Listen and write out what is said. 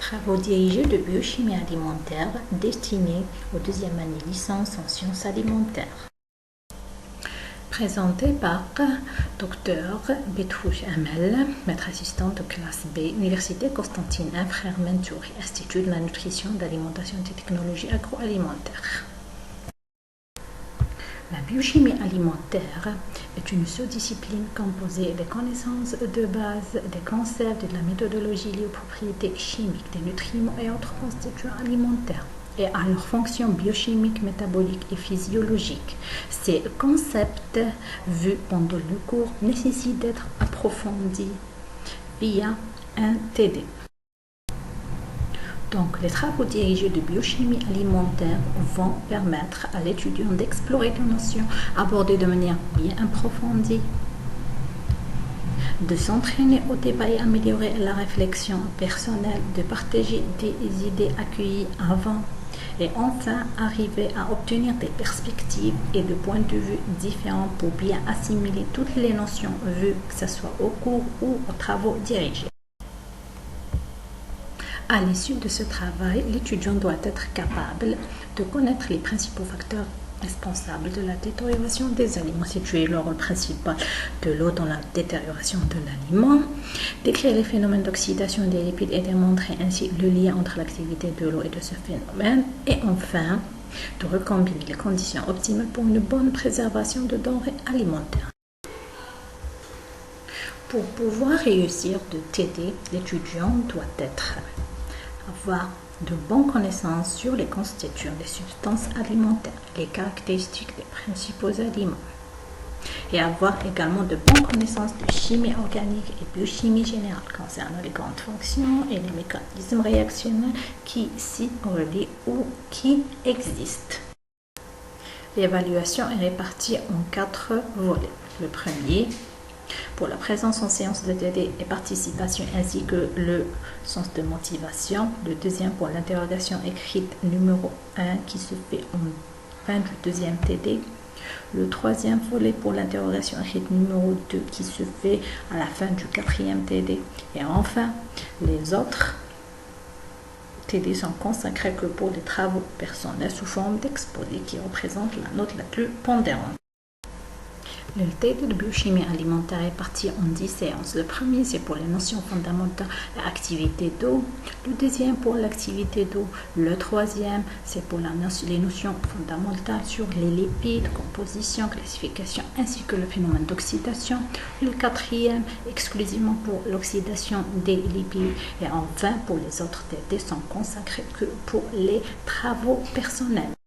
Travaux dirigés de biochimie alimentaire destinés aux deuxième année licence en sciences alimentaires. Présenté par Dr Betrouche Amel, maître assistante de classe B, Université Constantine I, Frère Mentouri, Institut de la nutrition, d'alimentation et de technologie agroalimentaire. La biochimie alimentaire est une sous-discipline composée des connaissances de base, des concepts, de la méthodologie liée aux propriétés chimiques des nutriments et autres constituants alimentaires et à leurs fonctions biochimiques, métaboliques et physiologiques. Ces concepts vus pendant le cours nécessitent d'être approfondis via un TD. Donc, les travaux dirigés de biochimie alimentaire vont permettre à l'étudiant d'explorer des notions abordées de manière bien approfondie, de s'entraîner au débat et améliorer la réflexion personnelle, de partager des idées accueillies avant et enfin arriver à obtenir des perspectives et des points de vue différents pour bien assimiler toutes les notions vues, que ce soit au cours ou aux travaux dirigés. À l'issue de ce travail, l'étudiant doit être capable de connaître les principaux facteurs responsables de la détérioration des aliments, situer le rôle principal de l'eau dans la détérioration de l'aliment, décrire les phénomènes d'oxydation des lipides et démontrer ainsi le lien entre l'activité de l'eau et de ce phénomène, et enfin, de recombiner les conditions optimales pour une bonne préservation de denrées alimentaires. Pour pouvoir réussir de TD, l'étudiant doit avoir de bonnes connaissances sur les constituants des substances alimentaires, les caractéristiques des principaux aliments, et avoir également de bonnes connaissances de chimie organique et biochimie générale concernant les grandes fonctions et les mécanismes réactionnels qui s'y relient ou qui existent. L'évaluation est répartie en 4 volets. Le premier, pour la présence en séance de TD et participation ainsi que le sens de motivation. Le deuxième pour l'interrogation écrite numéro 1 qui se fait en fin du deuxième TD. Le troisième volet pour l'interrogation écrite numéro 2 qui se fait à la fin du quatrième TD. Et enfin, les autres TD sont consacrés que pour les travaux personnels sous forme d'exposé qui représentent la note la plus pondérante. Le TD de biochimie alimentaire est parti en 10 séances. Le premier, c'est pour les notions fondamentales de l'activité d'eau. Le deuxième, pour l'activité d'eau. Le troisième, c'est pour les notions fondamentales sur les lipides, composition, classification, ainsi que le phénomène d'oxydation. Le quatrième, exclusivement pour l'oxydation des lipides. Et enfin, pour les autres TD, sont consacrés que pour les travaux personnels.